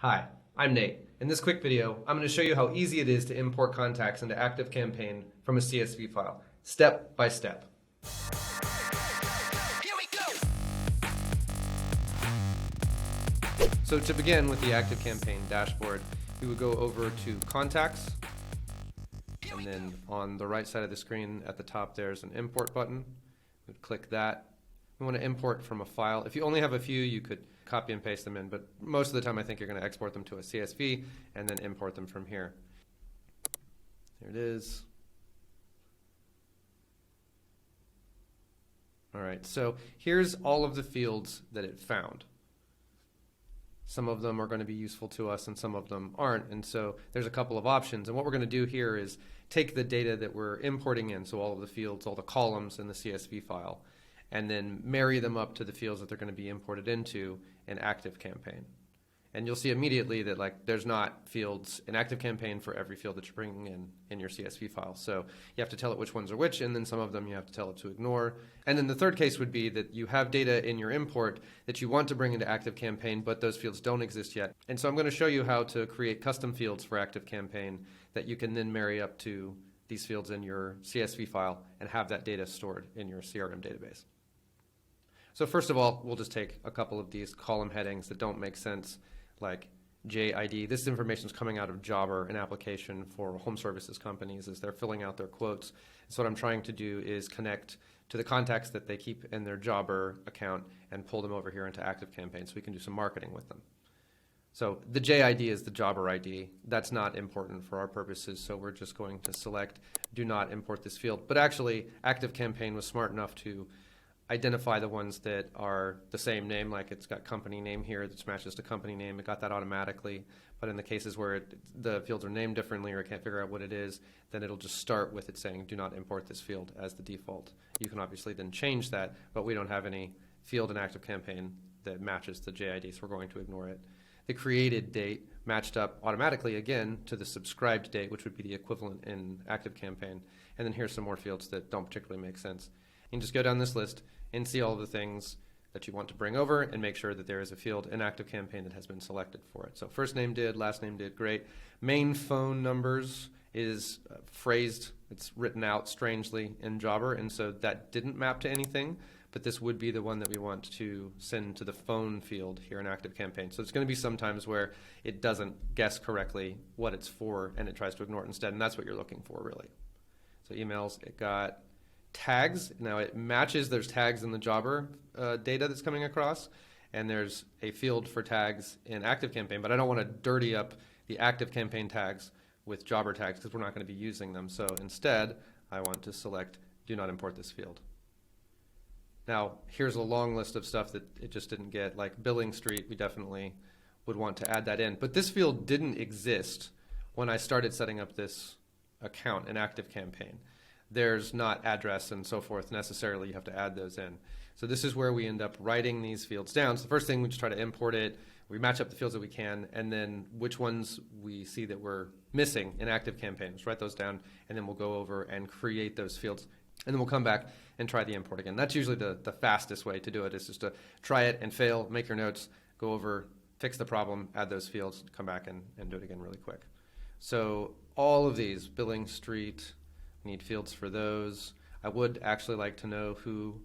Hi, I'm Nate. In this quick video, I'm going to show you how easy it is to import contacts into ActiveCampaign from a CSV file, step by step. Here we go. So to begin with the ActiveCampaign dashboard, we would go over to Contacts, and then on the right side of the screen at the top there's an import button. We'd click that. We want to import from a file. If you only have a few, you could copy and paste them in, but most of the time I think you're going to export them to a CSV and then import them from here. There it is. All right, so here's all of the fields that it found. Some of them are going to be useful to us and some of them aren't, and so there's a couple of options. And what we're going to do here is take the data that we're importing in, so all of the fields, all the columns in the CSV file, and then marry them up to the fields that they're going to be imported into in ActiveCampaign. And you'll see immediately that there's not fields in ActiveCampaign for every field that you're bringing in your CSV file. So you have to tell it which ones are which, and then some of them you have to tell it to ignore. And then the third case would be that you have data in your import that you want to bring into ActiveCampaign, but those fields don't exist yet. And so I'm going to show you how to create custom fields for ActiveCampaign that you can then marry up to these fields in your CSV file and have that data stored in your CRM database. So first of all, we'll just take a couple of these column headings that don't make sense, like JID. This information is coming out of Jobber, an application for home services companies as they're filling out their quotes. So what I'm trying to do is connect to the contacts that they keep in their Jobber account and pull them over here into ActiveCampaign so we can do some marketing with them. So the JID is the Jobber ID. That's not important for our purposes, so we're just going to select do not import this field. But actually, ActiveCampaign was smart enough to identify the ones that are the same name, like it's got company name here that matches to company name. It got that automatically. But in the cases where the fields are named differently or it can't figure out what it is, then it'll just start with it saying do not import this field as the default. You can obviously then change that, but we don't have any field in ActiveCampaign that matches the JID, so we're going to ignore it. The created date matched up automatically again to the subscribed date, which would be the equivalent in ActiveCampaign. And then here's some more fields that don't particularly make sense. You can just go down this list and see all of the things that you want to bring over and make sure that there is a field in ActiveCampaign that has been selected for it. So first name did, last name did, great. Main phone numbers is phrased, it's written out strangely in Jobber, and so that didn't map to anything, but this would be the one that we want to send to the phone field here in ActiveCampaign. So it's going to be sometimes where it doesn't guess correctly what it's for and it tries to ignore it instead, and that's what you're looking for really. So emails, it got tags. Now it matches, there's tags in the Jobber data that's coming across, and there's a field for tags in ActiveCampaign, but I don't want to dirty up the ActiveCampaign tags with Jobber tags because we're not going to be using them. So instead, I want to select do not import this field. Now here's a long list of stuff that it just didn't get, like billing street. We definitely would want to add that in, but this field didn't exist when I started setting up this account in ActiveCampaign. There's not address and so forth necessarily. You have to add those in. So this is where we end up writing these fields down. So the first thing, we just try to import it. We match up the fields that we can, and then which ones we see that we're missing in ActiveCampaign. Just write those down, and then we'll go over and create those fields. And then we'll come back and try the import again. That's usually the fastest way to do it, is just to try it and fail, make your notes, go over, fix the problem, add those fields, come back and do it again really quick. So all of these, billing street, need fields for those. I would actually like to know who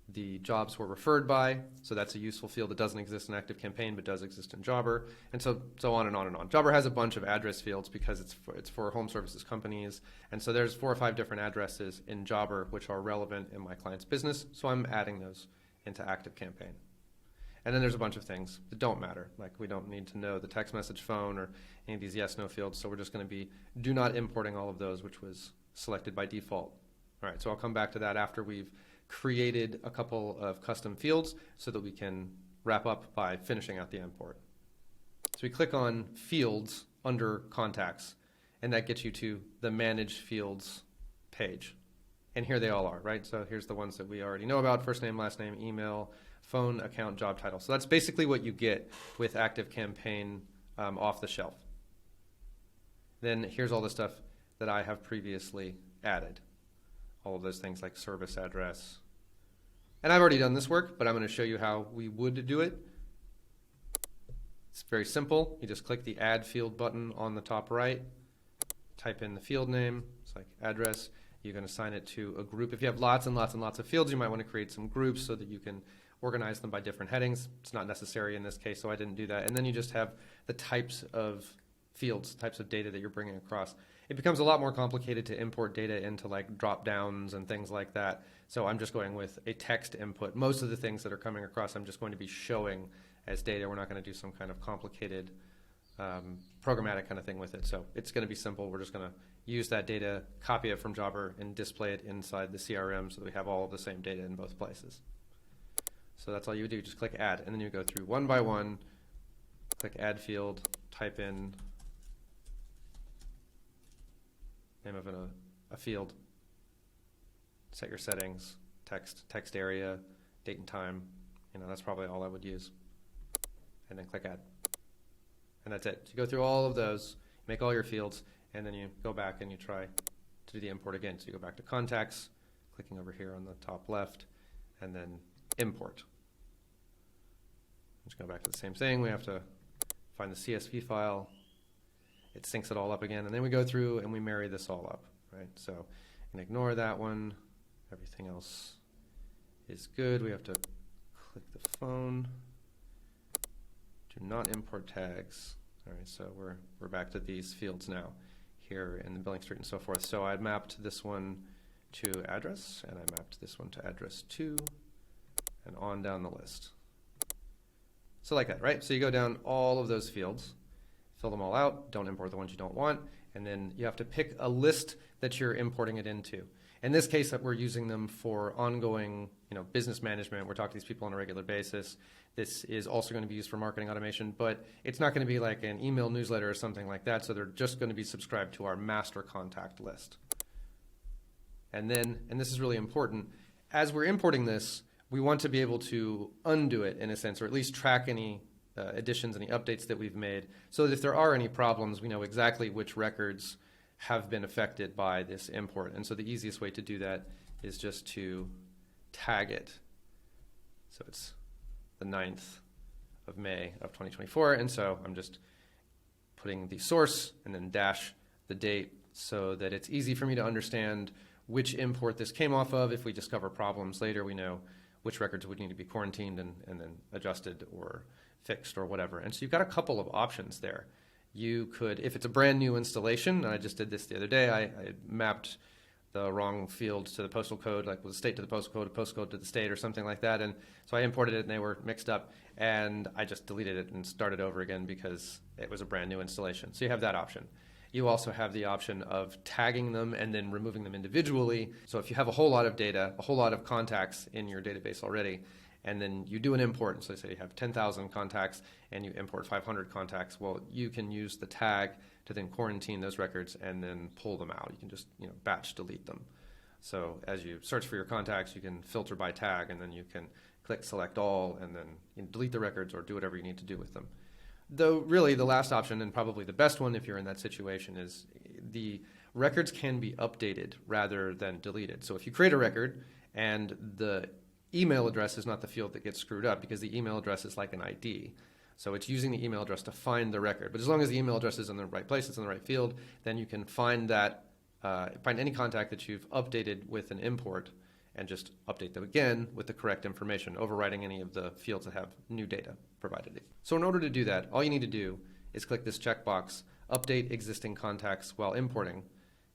the jobs were referred by, so that's a useful field that doesn't exist in ActiveCampaign but does exist in Jobber, and so on and on and on. Jobber has a bunch of address fields because it's for home services companies, and so there's 4 or 5 different addresses in Jobber which are relevant in my client's business, so I'm adding those into ActiveCampaign. And then there's a bunch of things that don't matter, like we don't need to know the text message, phone, or any of these yes/no fields, so we're just going to be do not importing all of those, which was selected by default. All right, so I'll come back to that after we've created a couple of custom fields so that we can wrap up by finishing out the import. So we click on Fields under Contacts, and that gets you to the Manage Fields page. And here they all are, right? So here's the ones that we already know about: first name, last name, email, phone, account, job title. So that's basically what you get with ActiveCampaign off the shelf. Then here's all the stuff that I have previously added. All of those things like service address. And I've already done this work, but I'm going to show you how we would do it. It's very simple. You just click the Add Field button on the top right, type in the field name, it's like address. You can assign it to a group. If you have lots and lots and lots of fields, you might want to create some groups so that you can organize them by different headings. It's not necessary in this case, so I didn't do that. And then you just have the types of fields, types of data that you're bringing across. It becomes a lot more complicated to import data into like drop downs and things like that. So I'm just going with a text input. Most of the things that are coming across, I'm just going to be showing as data. We're not going to do some kind of complicated programmatic kind of thing with it. So it's going to be simple. We're just going to use that data, copy it from Jobber, and display it inside the CRM so that we have all of the same data in both places. So that's all you would do. Just click Add, and then you go through one by one, click Add Field, type in name of a field, set your settings, text area, date and time. That's probably all I would use. And then click Add. And that's it. So you go through all of those, make all your fields, and then you go back and you try to do the import again. So you go back to Contacts, clicking over here on the top left, and then Import. Just go back to the same thing. We have to find the CSV file. It syncs it all up again, and then we go through and we marry this all up, right? So you can ignore that one. Everything else is good. We have to click the phone. Do not import tags. All right, so we're back to these fields now here in the billing street and so forth. So I mapped this one to address, and I mapped this one to address 2, and on down the list. So like that, right? So you go down all of those fields, fill them all out, don't import the ones you don't want, and then you have to pick a list that you're importing it into. In this case, we're using them for ongoing business management. We're talking to these people on a regular basis. This is also going to be used for marketing automation, but it's not going to be like an email newsletter or something like that, so they're just going to be subscribed to our master contact list. And then, and this is really important, as we're importing this, we want to be able to undo it in a sense, or at least track any additions, any updates that we've made, so that if there are any problems, we know exactly which records have been affected by this import. And so the easiest way to do that is just to tag it. So it's the 9th of May of 2024, and so I'm just putting the source and then dash the date so that it's easy for me to understand which import this came off of. If we discover problems later, we know which records would need to be quarantined and then adjusted or fixed or whatever. And so you've got a couple of options there. You could, if it's a brand new installation, and I just did this the other day, I mapped the wrong field to the postal code, like was state to the postal code, postcode to the state or something like that. And so I imported it and they were mixed up, and I just deleted it and started over again because it was a brand new installation. So you have that option. You also have the option of tagging them and then removing them individually. So if you have a whole lot of data, a whole lot of contacts in your database already, and then you do an import, so say you have 10,000 contacts and you import 500 contacts, well, you can use the tag to then quarantine those records and then pull them out. You can just batch delete them. So as you search for your contacts, you can filter by tag, and then you can click select all and then delete the records or do whatever you need to do with them. Though really the last option, and probably the best one if you're in that situation, is the records can be updated rather than deleted. So if you create a record and the email address is not the field that gets screwed up, because the email address is like an ID. So it's using the email address to find the record. But as long as the email address is in the right place, it's in the right field, then you can find that, find any contact that you've updated with an import and just update them again with the correct information, overriding any of the fields that have new data provided. So in order to do that, all you need to do is click this checkbox, update existing contacts while importing,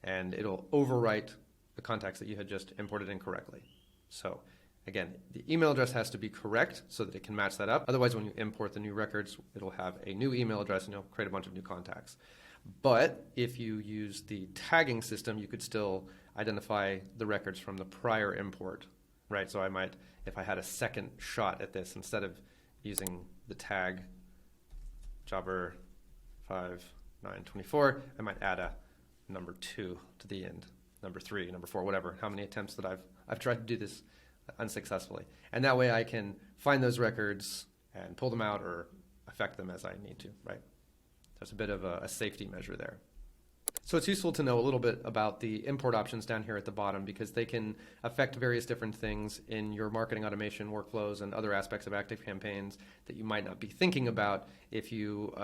and it'll overwrite the contacts that you had just imported incorrectly. So again, the email address has to be correct so that it can match that up. Otherwise, when you import the new records, it'll have a new email address and it'll create a bunch of new contacts. But if you use the tagging system, you could still identify the records from the prior import, right? So I might, if I had a second shot at this, instead of using the tag Jobber 5924, I might add a number 2 to the end, number 3, number 4, whatever, how many attempts that I've tried to do this unsuccessfully. And that way I can find those records and pull them out or affect them as I need to, right? There's a bit of a safety measure there. So it's useful to know a little bit about the import options down here at the bottom, because they can affect various different things in your marketing automation workflows and other aspects of ActiveCampaigns that you might not be thinking about if you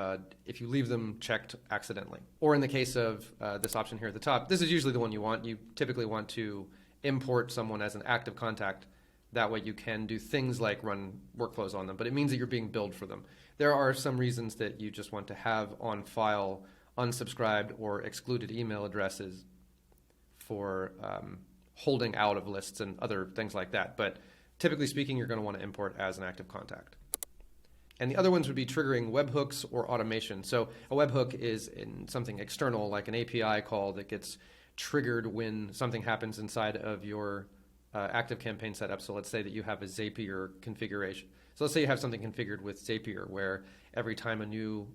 leave them checked accidentally. Or in the case of this option here at the top, this is usually the one you want. You typically want to import someone as an active contact. That way you can do things like run workflows on them, but it means that you're being billed for them. There are some reasons that you just want to have on file unsubscribed or excluded email addresses for holding out of lists and other things like that. But typically speaking, you're going to want to import as an active contact. And the other ones would be triggering webhooks or automation. So a webhook is in something external, like an API call that gets triggered when something happens inside of your ActiveCampaign setup. So let's say that you have a Zapier configuration. So let's say you have something configured with Zapier where every time a new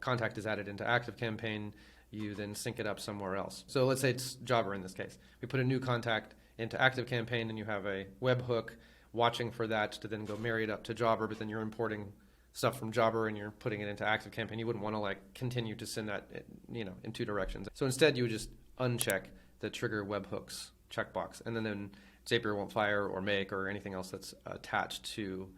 contact is added into ActiveCampaign, you then sync it up somewhere else. So let's say it's Jobber in this case. We put a new contact into ActiveCampaign and you have a webhook watching for that to then go marry it up to Jobber, but then you're importing stuff from Jobber and you're putting it into ActiveCampaign. You wouldn't want to like continue to send that in two directions. So instead you would just uncheck the trigger webhooks checkbox, and then Zapier won't fire or make or anything else that's attached to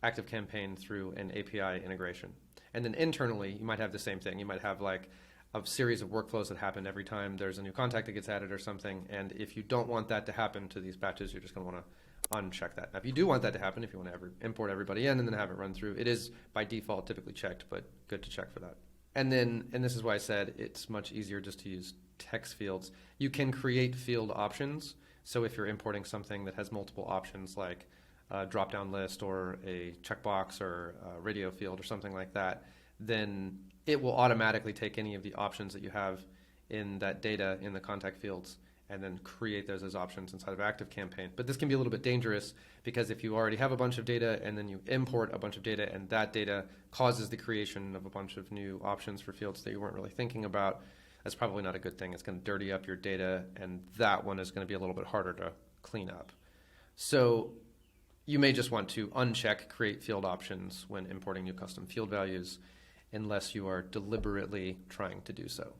ActiveCampaign through an API integration. And then internally, you might have the same thing. You might have like a series of workflows that happen every time there's a new contact that gets added or something. And if you don't want that to happen to these batches, you're just going to want to uncheck that. Now, if you do want that to happen, if you want to import everybody in and then have it run through, it is by default typically checked, but good to check for that. And this is why I said it's much easier just to use text fields. You can create field options. So if you're importing something that has multiple options like a drop-down list or a checkbox or a radio field or something like that, then it will automatically take any of the options that you have in that data in the contact fields and then create those as options inside of ActiveCampaign. But this can be a little bit dangerous because if you already have a bunch of data and then you import a bunch of data and that data causes the creation of a bunch of new options for fields that you weren't really thinking about, that's probably not a good thing. It's going to dirty up your data, and that one is going to be a little bit harder to clean up. So you may just want to uncheck create field options when importing new custom field values unless you are deliberately trying to do so.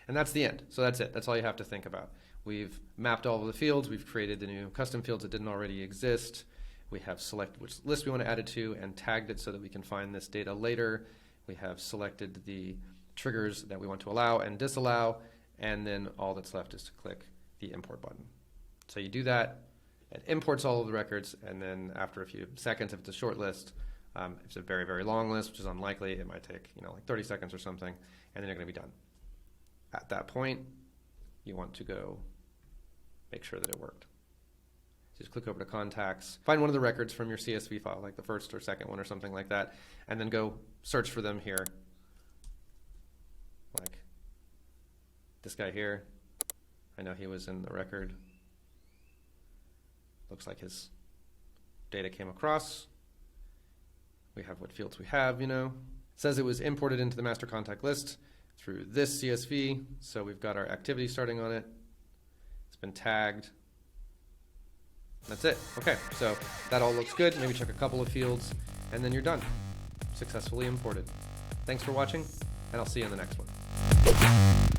And that's the end. So that's it. That's all you have to think about. We've mapped all of the fields. We've created the new custom fields that didn't already exist. We have selected which list we want to add it to and tagged it so that we can find this data later. We have selected the triggers that we want to allow and disallow, and then all that's left is to click the import button. So you do that, it imports all of the records, and then after a few seconds, if it's a short list, if it's a very, very long list, which is unlikely, it might take like 30 seconds or something, and then you're going to be done. At that point, you want to go make sure that it worked. Just click over to contacts, find one of the records from your CSV file, like the first or second one or something like that, and then go search for them here. Like this guy here, I know he was in the record. Looks like his data came across. We have what fields we have, It says it was imported into the master contact list through this CSV, so we've got our activity starting on it. It's been tagged. That's it. Okay, so that all looks good. Maybe check a couple of fields, and then you're done. Successfully imported. Thanks for watching, and I'll see you in the next one.